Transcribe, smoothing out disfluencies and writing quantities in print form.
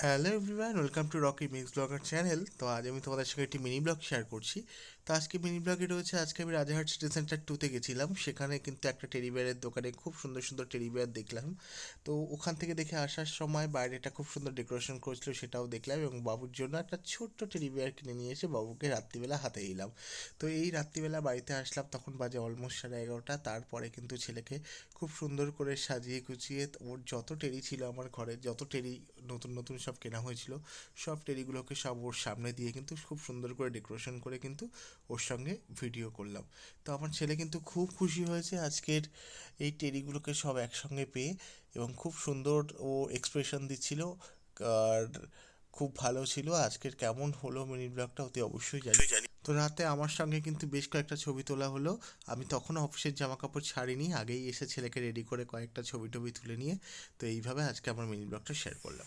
Hello everyone, welcome to Rocky mix blogger channel. তো আজ আমি তোমাদের সঙ্গে একটি মিনি ব্লগ শেয়ার করছি। তো আজকে মিনি ব্লগে রয়েছে, আজকে আমি রাজারহাট সিটি সেন্টার 2-তে গেছিলাম। সেখানে কিন্তু একটা টেডি বিয়ারের দোকানে খুব সুন্দর সুন্দর টেডি বিয়ার দেখলাম। তো ওখান থেকে দেখে আসার সময় বাইরেটা খুব সুন্দর ডেকোরেশন করেছিল, সেটাও দেখলাম এবং বাবুর জন্য একটা ছোট্ট টেডি বিয়ার কিনে নিয়ে এসে বাবুকে রাত্রিবেলা হাতে দিলাম। তো এই রাত্রিবেলা বাড়িতে আসলাম, তখন বাজে অলমোস্ট 11:30। তারপরে কিন্তু ছেলেকে খুব সুন্দর করে সাজিয়ে গুছিয়ে ওর যত টেডি ছিল, আমার ঘরে যত টেডি নতুন নতুন সব কেনা হয়েছিল, সব টেডিগুলোকে সব ওর সামনে দিয়ে কিন্তু খুব সুন্দর করে ডেকোরেশন করে কিন্তু ওর সঙ্গে ভিডিও করলাম। তো আমার ছেলে কিন্তু খুব খুশি হয়েছে আজকের এই টেডিগুলোকে সব একসঙ্গে পেয়ে, এবং খুব সুন্দর ও এক্সপ্রেশন দিচ্ছিল। আর খুব ভালো ছিল। আজকের কেমন হলো মিনি ব্লগটা অতি অবশ্যই জানি। তো রাতে আমার সঙ্গে কিন্তু বেশ কয়েকটা ছবি তোলা হলো। আমি তখনও অফিসের জামা কাপড় ছাড়িনি, আগেই এসে ছেলেকে রেডি করে কয়েকটা ছবি টবি তুলে নিয়ে। তো এইভাবে আজকে আমার মিনি ব্লগটা শেয়ার করলাম।